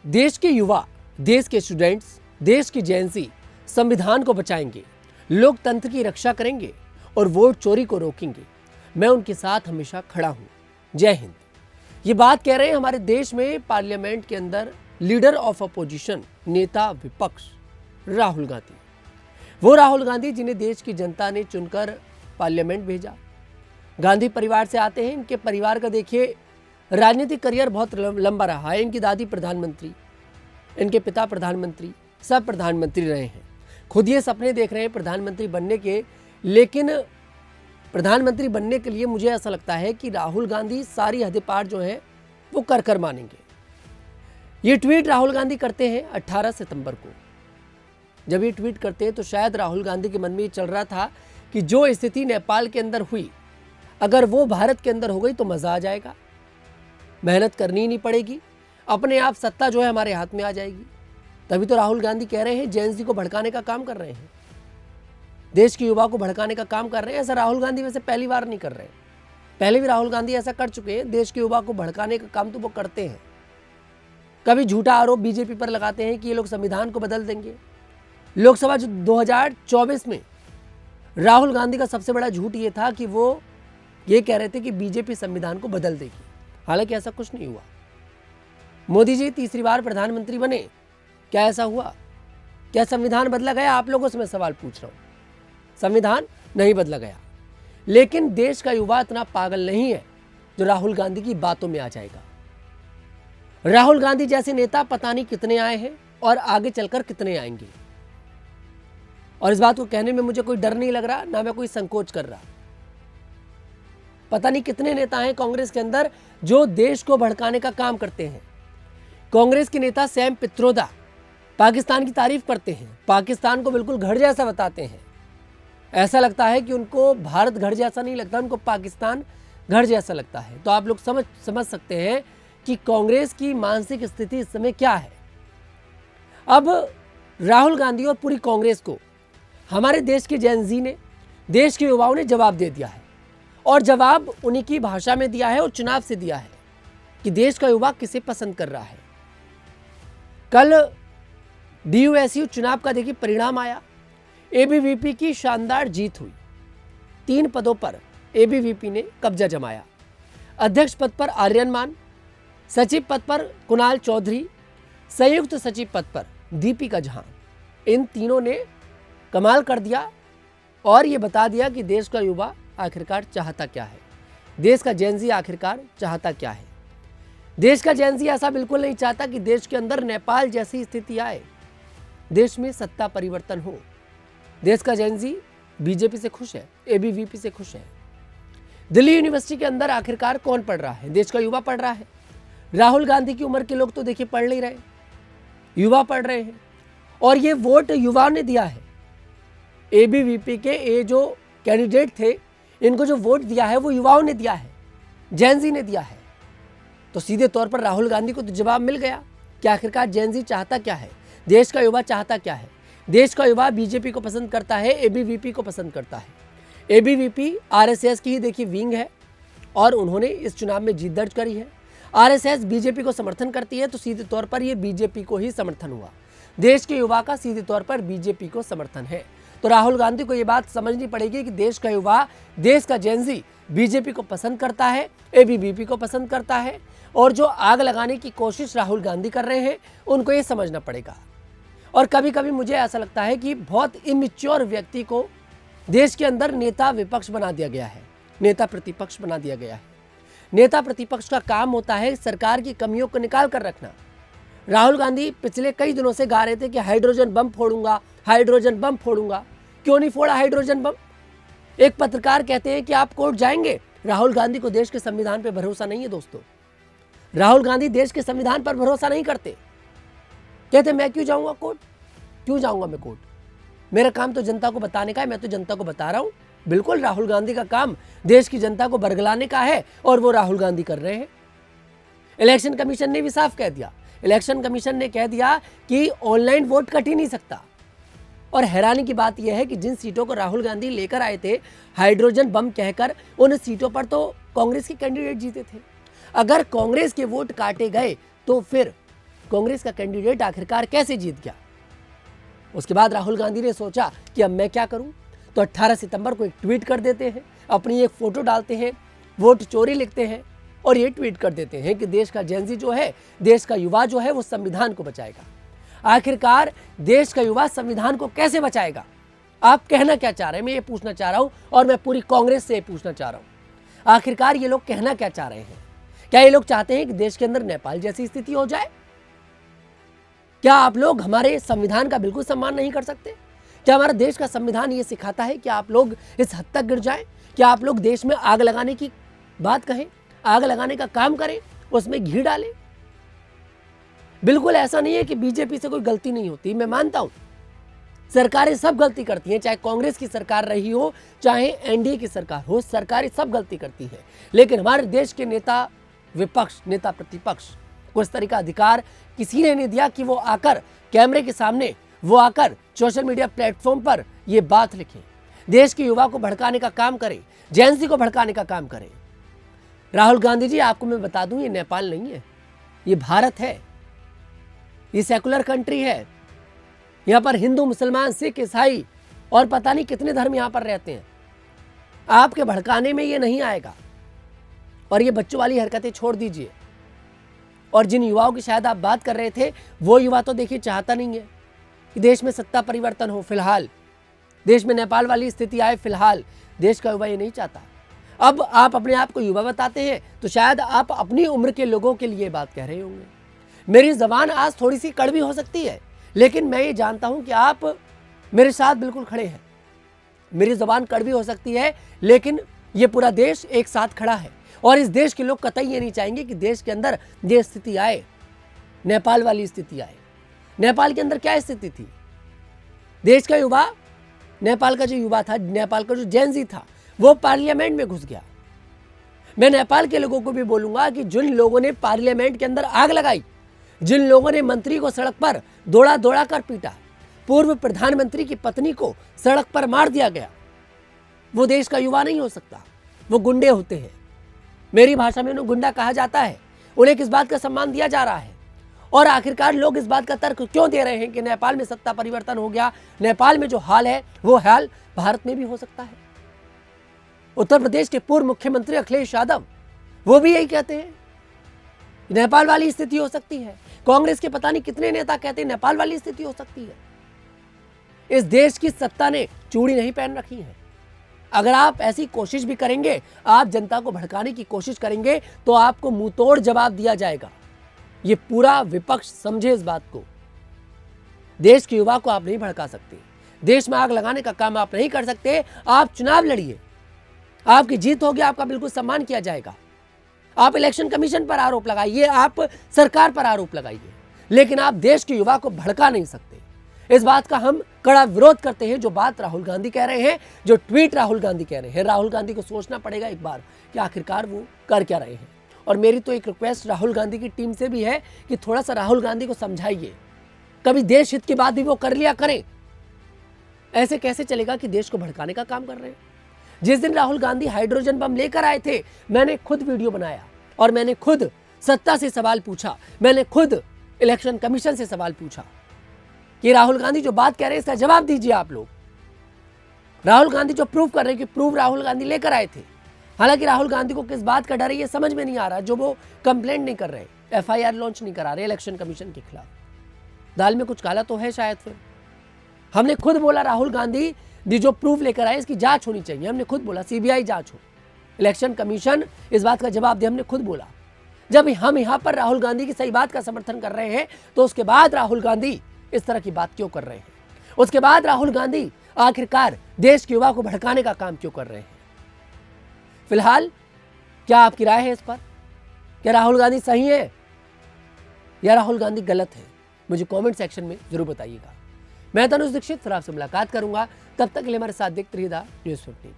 देश के युवा, देश के स्टूडेंट्स, देश की जेनजी संविधान को बचाएंगे, लोकतंत्र की रक्षा करेंगे और वोट चोरी को रोकेंगे। मैं उनके साथ हमेशा खड़ा हूं। जय हिंद। ये बात कह रहे हैं हमारे देश में पार्लियामेंट के अंदर लीडर ऑफ अपोजिशन, नेता विपक्ष राहुल गांधी। वो राहुल गांधी जिन्हें देश की जनता ने चुनकर पार्लियामेंट भेजा। गांधी परिवार से आते हैं। इनके परिवार का देखिए राजनीतिक करियर बहुत लंबा रहा है। इनकी दादी प्रधानमंत्री, इनके पिता प्रधानमंत्री, सब प्रधानमंत्री रहे हैं। खुद ये सपने देख रहे हैं प्रधानमंत्री बनने के, लेकिन प्रधानमंत्री बनने के लिए मुझे ऐसा लगता है कि राहुल गांधी सारी हदें पार जो है वो कर मानेंगे। ये ट्वीट राहुल गांधी करते हैं 18 सितंबर को। जब ये ट्वीट करते हैं तो शायद राहुल गांधी के मन में ये चल रहा था कि जो स्थिति नेपाल के अंदर हुई, अगर वो भारत के अंदर हो गई तो मजा आ जाएगा, मेहनत करनी ही नहीं पड़ेगी, अपने आप सत्ता जो है हमारे हाथ में आ जाएगी। तभी तो राहुल गांधी कह रहे हैं जेएनजी को भड़काने का काम कर रहे हैं, देश के युवा को भड़काने का काम कर रहे हैं। ऐसा राहुल गांधी वैसे पहली बार नहीं कर रहे हैं, पहले भी राहुल गांधी ऐसा कर चुके हैं। देश के युवा को भड़काने का काम तो वो करते हैं। कभी झूठा आरोप बीजेपी पर लगाते हैं कि ये लोग संविधान को बदल देंगे। लोकसभा 2024 में राहुल गांधी का सबसे बड़ा झूठ ये था कि वो ये कह रहे थे कि बीजेपी संविधान को बदल देगी। हालांकि ऐसा कुछ नहीं हुआ। मोदी जी तीसरी बार प्रधानमंत्री बने, क्या ऐसा हुआ? क्या संविधान बदला गया? आप लोगों से मैं सवाल पूछ रहा हूं। संविधान नहीं बदला गया, लेकिन देश का युवा इतना पागल नहीं है जो राहुल गांधी की बातों में आ जाएगा। राहुल गांधी जैसे नेता पता नहीं कितने आए हैं और आगे चलकर कितने आएंगे, और इस बात को कहने में मुझे कोई डर नहीं लग रहा, ना मैं कोई संकोच कर रहा। पता नहीं कितने नेता हैं कांग्रेस के अंदर जो देश को भड़काने का काम करते हैं। कांग्रेस के नेता सैम पित्रोदा पाकिस्तान की तारीफ करते हैं, पाकिस्तान को बिल्कुल घर जैसा बताते हैं। ऐसा लगता है कि उनको भारत घर जैसा नहीं लगता, उनको पाकिस्तान घर जैसा लगता है। तो आप लोग समझ सकते हैं कि कांग्रेस की मानसिक स्थिति इस समय क्या है। अब राहुल गांधी और पूरी कांग्रेस को हमारे देश के जेनजी ने, देश के युवाओं ने जवाब दे दिया है, और जवाब उन्हीं की भाषा में दिया है और चुनाव से दिया है कि देश का युवा किसे पसंद कर रहा है। कल DUSU चुनाव का देखिए परिणाम आया। ABVP की शानदार जीत हुई। 3 पदों पर ABVP ने कब्जा जमाया। अध्यक्ष पद पर आर्यन मान, सचिव पद पर कुणाल चौधरी, संयुक्त सचिव पद पर दीपिका झा। इन तीनों ने कमाल कर दिया और ये बता दिया कि देश का युवा आखिरकार चाहता क्या है, देश का जेनजी आखिरकार चाहता क्या है। देश का जेनजी ऐसा बिल्कुल नहीं चाहता कि देश के अंदर नेपाल जैसी स्थिति आए, देश में सत्ता परिवर्तन हो। देश का जेनजी बीजेपी से खुश है, ABVP से खुश है। दिल्ली यूनिवर्सिटी के अंदर आखिरकार कौन पढ़ रहा है? देश का युवा पढ़ रहा है। राहुल गांधी की उम्र के लोग तो देखिए पढ़ नहीं रहे, युवा पढ़ रहे हैं, और ये वोट युवाओं ने दिया है। ABVP के ये जो कैंडिडेट थे, इनको जो वोट दिया है वो युवाओं ने दिया है, जेनजी ने दिया है। तो सीधे तौर पर राहुल गांधी को तो जवाब मिल गया कि आखिरकार जेनजी चाहता क्या है, देश का युवा चाहता क्या है। देश का युवा बीजेपी को पसंद करता है, ABVP को पसंद करता है। ABVP RSS की ही देखिए विंग है और उन्होंने इस चुनाव में जीत दर्ज करी है। RSS बीजेपी को समर्थन करती है, तो सीधे तौर पर यह बीजेपी को ही समर्थन हुआ। देश के युवा का सीधे तौर पर बीजेपी को समर्थन है। तो राहुल गांधी को यह बात समझनी पड़ेगी कि देश का युवा, देश का जेनजी बीजेपी को पसंद करता है, ABVP को पसंद करता है, और जो आग लगाने की कोशिश राहुल गांधी कर रहे हैं उनको ये समझना पड़ेगा। और कभी कभी मुझे ऐसा लगता है कि बहुत इमेच्योर व्यक्ति को देश के अंदर नेता विपक्ष बना दिया गया है, नेता प्रतिपक्ष बना दिया गया है। नेता प्रतिपक्ष का काम होता है सरकार की कमियों को निकाल कर रखना। राहुल गांधी पिछले कई दिनों से गा रहे थे कि हाइड्रोजन बम फोड़ूंगा, हाइड्रोजन बम फोड़ूंगा। क्यों नहीं फोड़ा हाइड्रोजन बम? एक पत्रकार कहते हैं कि आप कोर्ट जाएंगे। राहुल गांधी को देश के संविधान पर भरोसा नहीं है दोस्तों। राहुल गांधी देश के संविधान पर भरोसा नहीं करते। कहते मैं क्यों जाऊंगा कोर्ट, क्यों जाऊंगा मैं कोर्ट? मेरा काम तो जनता को बताने का है, मैं तो जनता को बता रहा हूं। बिल्कुल राहुल गांधी का काम देश की जनता को बरगलाने का है, और वो राहुल गांधी कर रहे हैं। इलेक्शन कमीशन ने भी साफ कह दिया, इलेक्शन कमीशन ने कह दिया कि ऑनलाइन वोट कट ही नहीं सकता। और हैरानी की बात यह है कि जिन सीटों को राहुल गांधी लेकर आए थे हाइड्रोजन बम कहकर, उन सीटों पर तो कांग्रेस के कैंडिडेट जीते थे। अगर कांग्रेस के वोट काटे गए तो फिर कांग्रेस का कैंडिडेट आखिरकार कैसे जीत गया। उसके बाद राहुल गांधी ने सोचा कि अब मैं क्या करूं, तो 18 सितंबर को एक ट्वीट कर देते हैं, अपनी एक फोटो डालते हैं, वोट चोरी लिखते हैं और ये ट्वीट कर देते हैं कि देश का जेनजी जो है, देश का युवा जो है, वो संविधान को बचाएगा। आखिरकार देश का युवा संविधान को कैसे बचाएगा? आप कहना क्या चाह रहे हैं, मैं ये पूछना चाह रहा हूं और मैं पूरी कांग्रेस से ये पूछना चाह रहा हूं। आखिरकार ये लोग कहना क्या चाह रहे हैं? क्या ये लोग चाहते हैं कि देश के अंदर नेपाल जैसी स्थिति हो जाए? क्या आप लोग हमारे संविधान का बिल्कुल सम्मान नहीं कर सकते? क्या हमारा देश का संविधान ये सिखाता है कि आप लोग इस हद तक गिर जाएं? क्या आप लोग देश में आग लगाने की बात कहें, आग लगाने का काम करें, उसमें घी डालें? बिल्कुल ऐसा नहीं है कि बीजेपी से कोई गलती नहीं होती। मैं मानता हूं सरकारें सब गलती करती हैं, चाहे कांग्रेस की सरकार रही हो, चाहे एनडीए की सरकार हो, सरकारें सब गलती करती हैं। लेकिन हमारे देश के नेता विपक्ष, नेता प्रतिपक्ष को इस तरह का अधिकार किसी ने नहीं दिया कि वो आकर कैमरे के सामने, वो आकर सोशल मीडिया प्लेटफॉर्म पर ये बात लिखें, देश के युवा को भड़काने का काम करें, जेएनजी को भड़काने का काम करें। राहुल गांधी जी, आपको मैं बता दूं, ये नेपाल नहीं है, ये भारत है, ये सेकुलर कंट्री है। यहाँ पर हिंदू, मुसलमान, सिख, ईसाई और पता नहीं कितने धर्म यहाँ पर रहते हैं। आपके भड़काने में ये नहीं आएगा। और ये बच्चों वाली हरकतें छोड़ दीजिए। और जिन युवाओं की शायद आप बात कर रहे थे, वो युवा तो देखिए चाहता नहीं है कि देश में सत्ता परिवर्तन हो। फिलहाल देश में नेपाल वाली स्थिति आए, फिलहाल देश का युवा ये नहीं चाहता। अब आप अपने आप को युवा बताते हैं तो शायद आप अपनी उम्र के लोगों के लिए बात कह रहे होंगे। मेरी जबान आज थोड़ी सी कड़वी हो सकती है, लेकिन मैं ये जानता हूं कि आप मेरे साथ बिल्कुल खड़े हैं। मेरी जबान कड़वी हो सकती है, लेकिन ये पूरा देश एक साथ खड़ा है। और इस देश के लोग कतई ये नहीं चाहेंगे कि देश के अंदर ये स्थिति आए, नेपाल वाली स्थिति आए। नेपाल के अंदर क्या स्थिति थी? देश का युवा, नेपाल का जो युवा था, नेपाल का जो जेनजी था, वो पार्लियामेंट में घुस गया। मैं नेपाल के लोगों को भी बोलूंगा कि जिन लोगों ने पार्लियामेंट के अंदर आग लगाई, जिन लोगों ने मंत्री को सड़क पर दौड़ा दौड़ा कर पीटा, पूर्व प्रधानमंत्री की पत्नी को सड़क पर मार दिया गया, वो देश का युवा नहीं हो सकता, वो गुंडे होते हैं। मेरी भाषा में उन्हें गुंडा कहा जाता है। उन्हें किस बात का सम्मान दिया जा रहा है? और आखिरकार लोग इस बात का तर्क क्यों दे रहे हैं कि नेपाल में सत्ता परिवर्तन हो गया, नेपाल में जो हाल है वो हाल भारत में भी हो सकता है। उत्तर प्रदेश के पूर्व मुख्यमंत्री अखिलेश यादव, वो भी यही कहते हैं, नेपाल वाली स्थिति हो सकती है। कांग्रेस के पता नहीं कितने नेता कहते हैं नेपाल वाली स्थिति हो सकती है। इस देश की सत्ता ने चूड़ी नहीं पहन रखी है। अगर आप ऐसी कोशिश भी करेंगे, आप जनता को भड़काने की कोशिश करेंगे, तो आपको मुंहतोड़ जवाब दिया जाएगा। ये पूरा विपक्ष समझे इस बात को। देश के युवा को आप नहीं भड़का सकते, देश में आग लगाने का काम आप नहीं कर सकते। आप चुनाव लड़िए, आपकी जीत होगी, आपका बिल्कुल सम्मान किया जाएगा। आप इलेक्शन कमीशन पर आरोप लगाइए, आप सरकार पर आरोप लगाइए, लेकिन आप देश के युवा को भड़का नहीं सकते। इस बात का हम कड़ा विरोध करते हैं, जो बात राहुल गांधी कह रहे हैं, जो ट्वीट राहुल गांधी कह रहे हैं। राहुल गांधी को सोचना पड़ेगा एक बार कि आखिरकार वो कर क्या रहे हैं। और मेरी तो एक रिक्वेस्ट राहुल गांधी की टीम से भी है कि थोड़ा सा राहुल गांधी को समझाइए, कभी देश हित की बात भी वो कर लिया करें। ऐसे कैसे चलेगा कि देश को भड़काने का काम कर रहे हैं? जिस दिन राहुल गांधी हाइड्रोजन बम लेकर आए थे, मैंने खुद वीडियो बनाया और मैंने खुद सत्ता से सवाल पूछा, मैंने खुद इलेक्शन कमीशन से सवाल पूछा कि राहुल गांधी जो बात कह रहे हैं इसका जवाब दीजिए आप लोग। राहुल गांधी जो प्रूफ कर रहे हैं कि प्रूफ राहुल गांधी लेकर आए थे। हालांकि राहुल गांधी को किस बात का डर है ये समझ में नहीं आ रहा, जो वो कंप्लेंट नहीं कर रहे, एफआईआर लॉन्च नहीं करा रहे इलेक्शन कमीशन के खिलाफ। दाल में कुछ काला तो है शायद। फिर हमने खुद बोला राहुल गांधी जो प्रूफ लेकर आए इसकी जांच होनी चाहिए। हमने खुद बोला सीबीआई जांच हो, इलेक्शन कमीशन इस बात का जवाब दे। हमने खुद बोला। जब हम यहाँ पर राहुल गांधी की सही बात का समर्थन कर रहे हैं, तो उसके बाद राहुल गांधी इस तरह की बात क्यों कर रहे हैं? उसके बाद राहुल गांधी आखिरकार देश के युवा को भड़काने का काम क्यों कर रहे हैं? फिलहाल क्या आपकी राय है इस पर? क्या राहुल गांधी सही है या राहुल गांधी गलत है? मुझे कमेंट सेक्शन में जरूर बताइएगा। मैं तनुज दीक्षित फिर आपसे मुलाकात करूंगा। तब तक के लिए हमारे साथ देखते रहिए न्यूज़ 15।